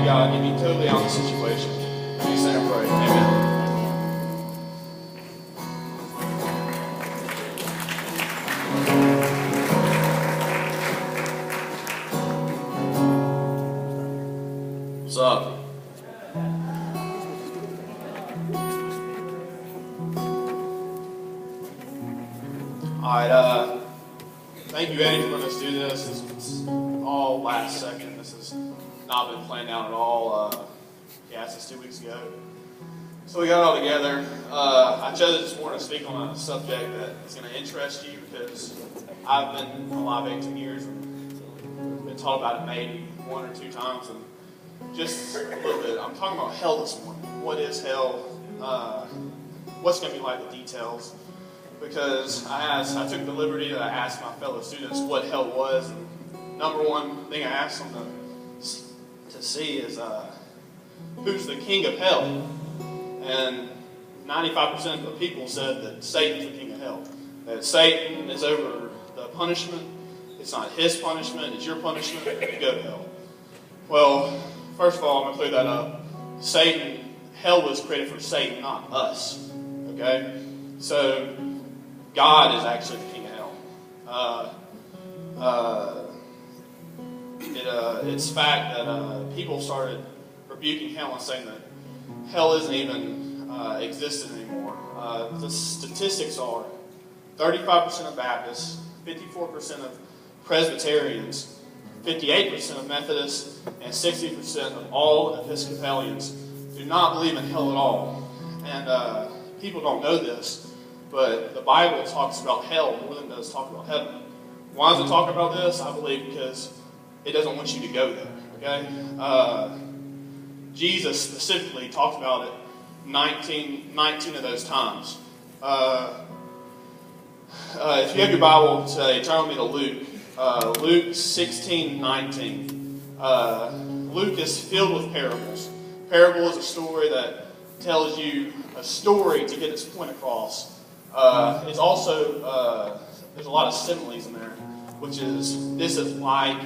God, you be totally out of the situation. We say and pray. Amen. What's up? Alright, thank you, Eddie, for letting us do this. This was all last second. This has not been planned out at all. Since 2 weeks ago. So we got it all together. I chose this morning to speak on a subject that is going to interest you because I've been alive 18 years and been taught about it maybe 1 or 2 times. And just a little bit. I'm talking about hell this morning. What is hell? What's going to be like the details? Because I took the liberty that I asked my fellow students what hell was. And number one thing I asked them to see is who's the king of hell? And 95% of people said that Satan's the king of hell. That Satan is over the punishment. It's not his punishment, it's your punishment. You go to hell. Well, first of all, I'm going to clear that up. Hell was created for Satan, not us. Okay? So, God is actually the king of hell. It's fact that people started rebuking hell and saying that hell isn't even existent anymore. The statistics are 35% of Baptists, 54% of Presbyterians, 58% of Methodists, and 60% of all Episcopalians do not believe in hell at all. And people don't know this, but the Bible talks about hell more than it does talk about heaven. Why does it talk about this? I believe because it doesn't want you to go there. Okay? Jesus specifically talked about it 19 of those times. If you have your Bible today, turn with me to Luke. Luke 16:19. Luke is filled with parables. Parable is a story that tells you a story to get its point across. It's also, there's a lot of similes in there, which is, this is like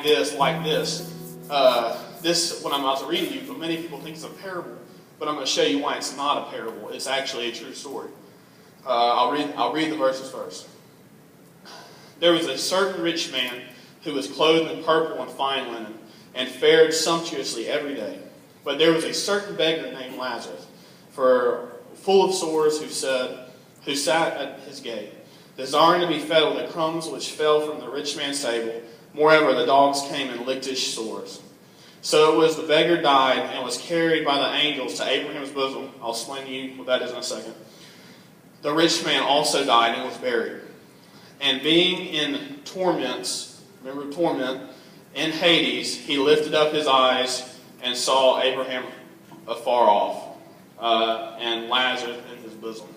this, like this. This, what I'm about to read to you, but many people think it's a parable. But I'm going to show you why it's not a parable. It's actually a true story. I'll read the verses first. There was a certain rich man who was clothed in purple and fine linen, and fared sumptuously every day. But there was a certain beggar named Lazarus, full of sores, who sat at his gate, desiring to be fed with the crumbs which fell from the rich man's table. Moreover, the dogs came and licked his sores. So it was, the beggar died and was carried by the angels to Abraham's bosom. I'll explain to you what that is in a second. The rich man also died and was buried. And being in torments, remember torment, in Hades, he lifted up his eyes and saw Abraham afar off, and Lazarus in his bosom.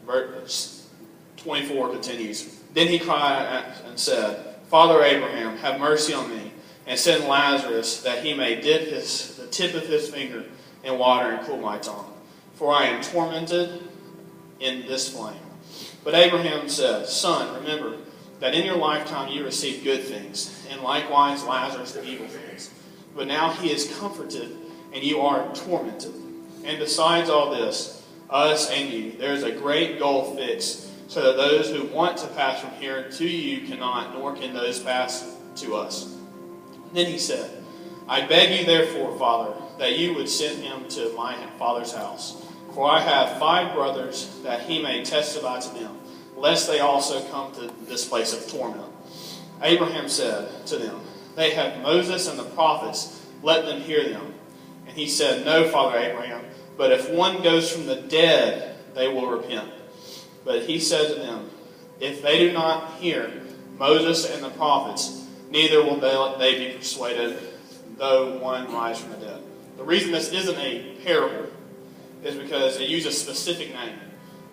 Verse 24 continues. Then he cried and said, Father Abraham, have mercy on me, and send Lazarus that he may dip the tip of his finger in water and cool my tongue, for I am tormented in this flame. But Abraham said, Son, remember that in your lifetime you received good things, and likewise Lazarus the evil things. But now he is comforted, and you are tormented. And besides all this, us and you, there is a great gulf fixed, so that those who want to pass from here to you cannot, nor can those pass to us. Then he said, I beg you therefore, Father, that you would send him to my father's house. For I have 5 brothers, that he may testify to them, lest they also come to this place of torment. Abraham said to them, They have Moses and the prophets, let them hear them. And he said, No, Father Abraham, but if one goes from the dead, they will repent. But he said to them, If they do not hear Moses and the prophets, neither will they be persuaded, though one rise from the dead. The reason this isn't a parable is because it uses a specific name.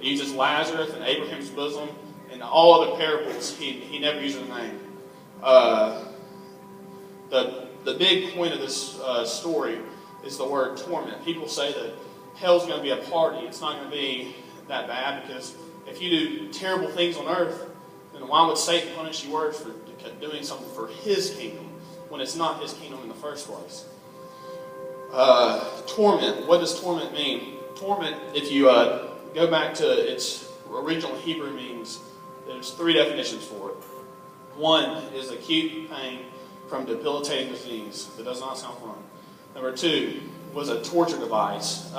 It uses Lazarus and Abraham's bosom. In all other parables, he never uses a name. The big point of this story is the word torment. People say that hell's going to be a party. It's not going to be that bad, because if you do terrible things on earth, then why would Satan punish you worse for doing something for his kingdom when it's not his kingdom in the first place. Torment. What does torment mean? Torment, if you go back to its original Hebrew means, there's 3 definitions for it. One is acute pain from debilitating disease. That does not sound fun. Number 2 was a torture device.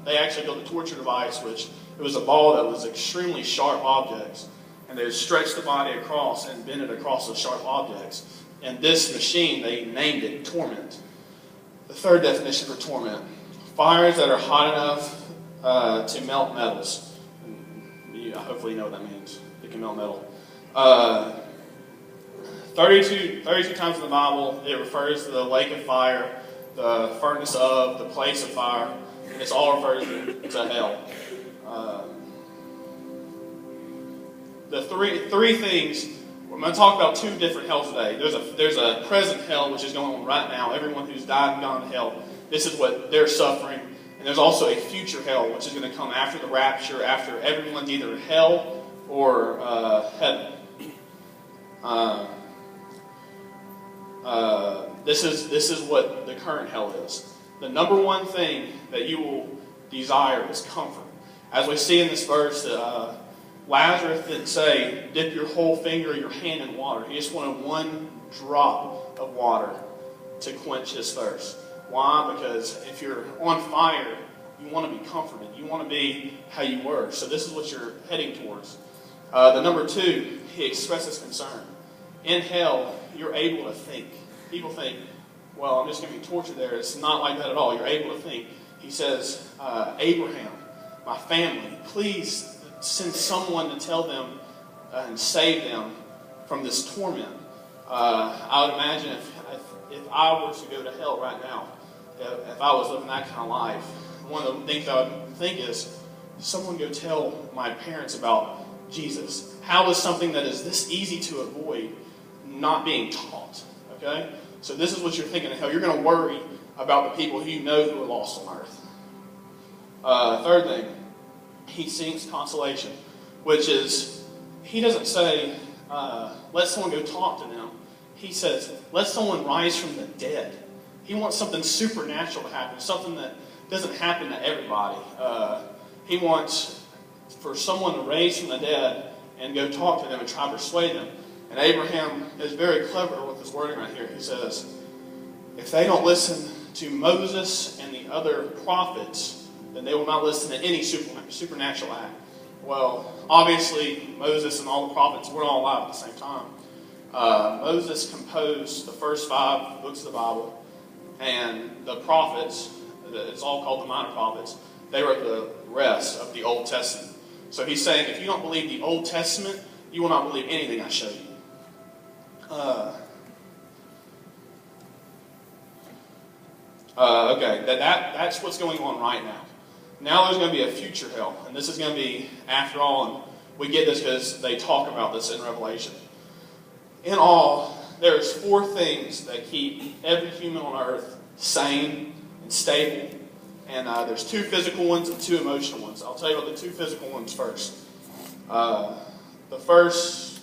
They actually built a torture device, which it was a ball that was extremely sharp objects. And they would stretch the body across and bend it across the sharp objects. And this machine, they named it torment. The 3rd definition for torment: fires that are hot enough to melt metals. Hopefully you know what that means. It can melt metal. 32 times in the Bible, it refers to the lake of fire, the furnace of, the place of fire, and it's all refers to hell. The three things, I'm going to talk about 2 different hells today. There's a present hell, which is going on right now. Everyone who's died and gone to hell, this is what they're suffering. And there's also a future hell, which is going to come after the rapture, after everyone's either in hell or heaven. This is what the current hell is. The number one thing that you will desire is comfort. As we see in this verse, Lazarus didn't say, dip your whole finger or your hand in water. He just wanted 1 drop of water to quench his thirst. Why? Because if you're on fire, you want to be comforted. You want to be how you were. So this is what you're heading towards. The number 2, he expresses concern. In hell, you're able to think. People think, well, I'm just going to be tortured there. It's not like that at all. You're able to think. He says, Abraham, my family, please send someone to tell them and save them from this torment. I would imagine if I were to go to hell right now, if I was living that kind of life, one of the things I would think is, someone go tell my parents about Jesus. How is something that is this easy to avoid not being taught? Okay? So this is what you're thinking of hell. You're going to worry about the people who you know who are lost on earth. 3rd thing, he seeks consolation, which is, he doesn't say, let someone go talk to them. He says, let someone rise from the dead. He wants something supernatural to happen, something that doesn't happen to everybody. He wants for someone to raise from the dead and go talk to them and try to persuade them. And Abraham is very clever with his wording right here. He says, if they don't listen to Moses and the other prophets, then they will not listen to any supernatural act. Well, obviously, Moses and all the prophets were all alive at the same time. Moses composed the first 5 books of the Bible, and the prophets, it's all called the minor prophets, they wrote the rest of the Old Testament. So he's saying, if you don't believe the Old Testament, you will not believe anything I show you. Okay, that's what's going on right now. Now there's going to be a future hell, and this is going to be, after all, and we get this because they talk about this in Revelation. In all, there's 4 things that keep every human on earth sane and stable. And there's 2 physical ones and 2 emotional ones. I'll tell you about the 2 physical ones first. The first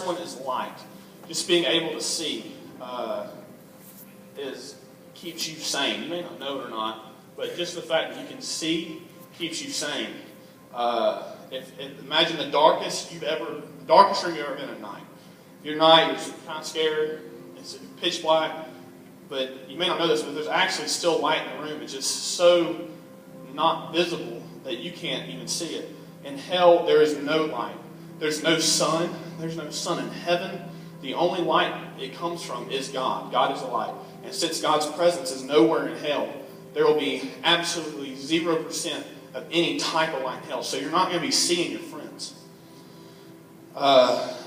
one is light. Just being able to see keeps you sane. You may not know it or not, but just the fact that you can see keeps you sane. Imagine the darkest room you've ever been at night. If you're night, you're kind of scared. It's pitch black. But you may not know this, but there's actually still light in the room. It's just so not visible that you can't even see it. In hell, there is no light. There's no sun. There's no sun in heaven. The only light it comes from is God. God is the light. And since God's presence is nowhere in hell, there will be absolutely 0% of any type of light in hell. So you're not going to be seeing your friends.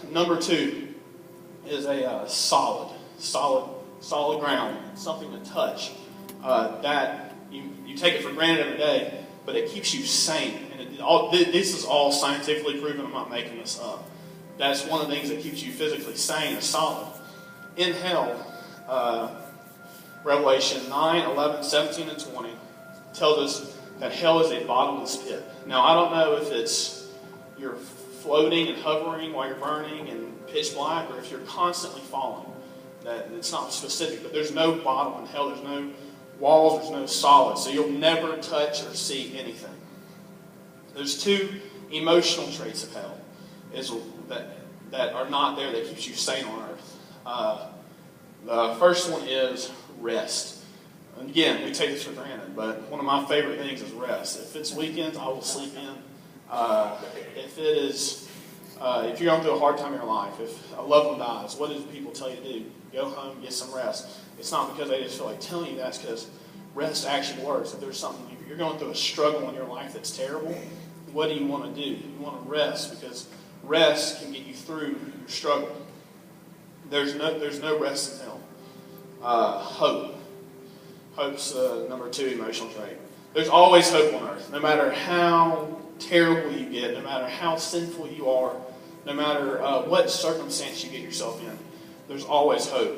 Number 2 is a solid ground, something to touch. That you take it for granted every day, but it keeps you sane. And this is all scientifically proven. I'm not making this up. That's one of the things that keeps you physically sane, is solid. In hell, Revelation 9, 11, 17, and 20 tells us that hell is a bottomless pit. Now, I don't know if it's your floating and hovering while you're burning and pitch black, or if you're constantly falling. That it's not specific, but there's no bottom in hell. There's no walls. There's no solid. So you'll never touch or see anything. There's two emotional traits of hell that are not there that keeps you sane on earth. The first one is rest. And again, we take this for granted, but one of my favorite things is rest. If it's weekends, I will sleep in. If you're going through a hard time in your life, if a loved one dies, what do people tell you to do? Go home, get some rest. It's not because they just feel like telling you that. It's because rest actually works. If there's something, if you're going through a struggle in your life that's terrible, what do you want to do? You want to rest, because rest can get you through your struggle. There's no rest in hell. Hope. Hope's number 2 emotional trait. There's always hope on earth. No matter how terrible you get, no matter how sinful you are, no matter what circumstance you get yourself in, there's always hope.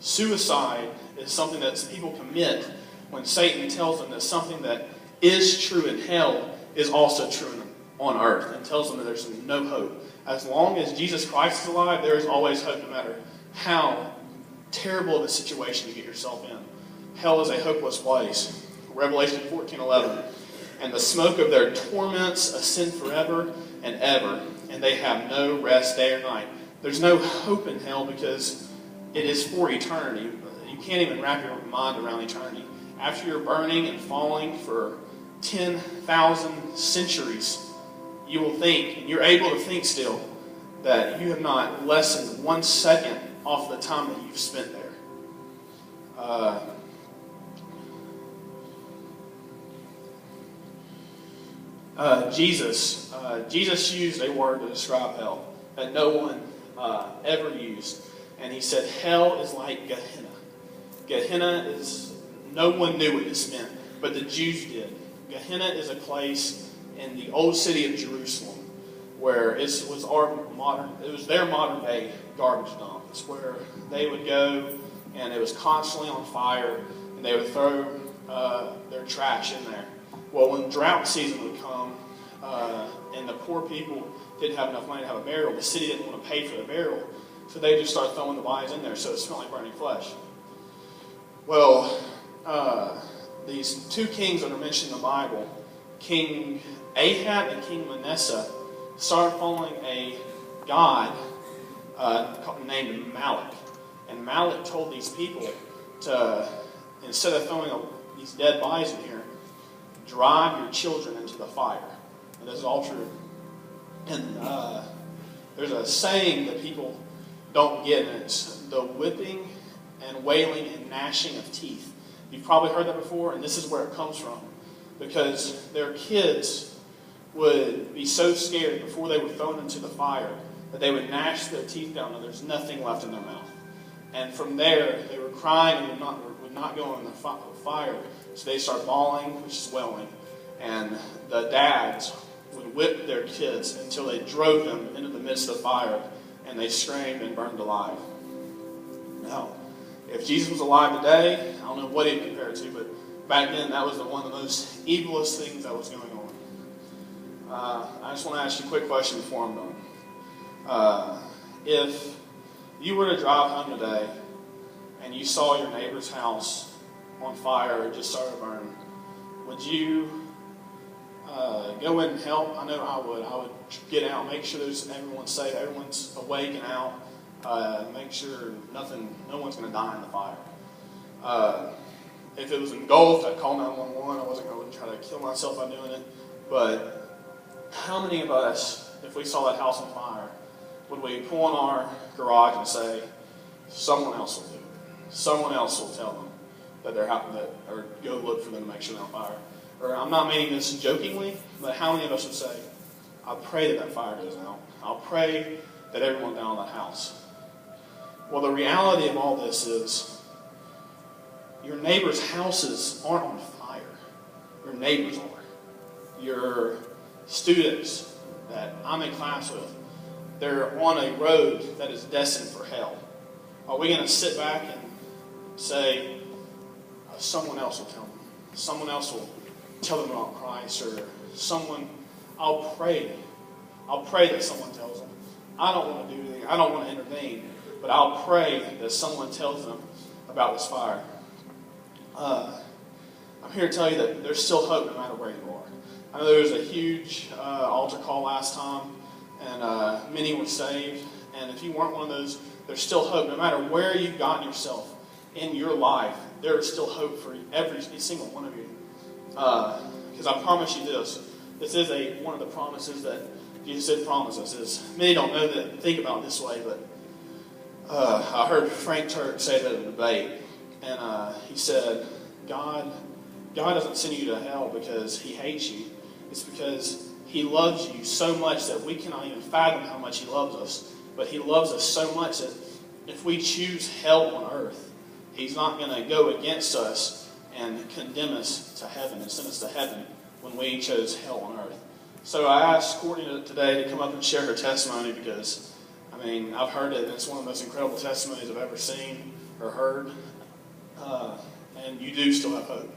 Suicide is something that people commit when Satan tells them that something that is true in hell is also true on earth, and tells them that there's no hope. As long as Jesus Christ is alive, there is always hope, no matter how terrible of a situation you get yourself in. Hell is a hopeless place. Revelation 14:11. And the smoke of their torments ascend forever and ever, and they have no rest day or night. There's no hope in hell because it is for eternity. You can't even wrap your mind around eternity. After you're burning and falling for 10,000 centuries, you will think, and you're able to think still, that you have not lessened 1 second off the time that you've spent there. Jesus used a word to describe hell that no one ever used. And he said, hell is like Gehenna. Gehenna is, no one knew what this meant, but the Jews did. Gehenna is a place in the old city of Jerusalem where it was their modern day garbage dump. It's where they would go, and it was constantly on fire, and they would throw their trash in there. Well, when drought season would come, and the poor people didn't have enough money to have a burial, the city didn't want to pay for the burial, so they just started throwing the bodies in there, so it smelled like burning flesh. Well, these 2 kings that are mentioned in the Bible, King Ahab and King Manasseh, started following a god named Malak. And Malak told these people to, instead of throwing these dead bodies in here, drive your children into the fire. And this is all true. And there's a saying that people don't get, and it's the whipping and wailing and gnashing of teeth. You've probably heard that before, and this is where it comes from. Because their kids would be so scared before they were thrown into the fire that they would gnash their teeth down and there's nothing left in their mouth. And from there, they were crying and would not go in the fire. So they start bawling, which is wailing. And the dads would whip their kids until they drove them into the midst of the fire, and they screamed and burned alive. Now, if Jesus was alive today, I don't know what he'd compare it to, but back then that was one of the most evilest things that was going on. I just want to ask you a quick question before I'm done. If you were to drive home today and you saw your neighbor's house on fire or just started burning, would you go in and help? I know I would. I would get out, make sure everyone's safe, everyone's awake and out, make sure no one's going to die in the fire. If it was engulfed, I'd call 911. I wouldn't try to kill myself by doing it. But how many of us, if we saw that house on fire, would we pull in our garage and say, someone else will do it? Someone else will tell them that they're or go look for them to make sure they're on fire. Or I'm not meaning this jokingly, but how many of us would say, I pray that fire goes out. I'll pray that everyone down in that house. Well, the reality of all this is your neighbors' houses aren't on fire. Your neighbors are. Your students that I'm in class with, they're on a road that is destined for hell. Are we going to sit back and say, someone else will tell them? Someone else will tell them about Christ, or I'll pray I'll pray that someone tells them. I don't want to do anything. I don't want to intervene. But I'll pray that someone tells them about this fire. I'm here to tell you that there's still hope no matter where you are. I know there was a huge altar call last time, and many were saved. And if you weren't one of those, there's still hope. No matter where you've gotten yourself in your life, there is still hope for every single one of you. Because I promise you this is one of the promises that Jesus did promise us. Is many don't know that, think about it this way, but I heard Frank Turk say that at a debate, and he said, God doesn't send you to hell because he hates you. It's because he loves you so much that we cannot even fathom how much he loves us. But he loves us so much that if we choose hell on earth, he's not going to go against us and condemn us to heaven and send us to heaven when we chose hell on earth. So I asked Courtney today to come up and share her testimony because, I've heard it, and it's one of the most incredible testimonies I've ever seen or heard. And you do still have hope.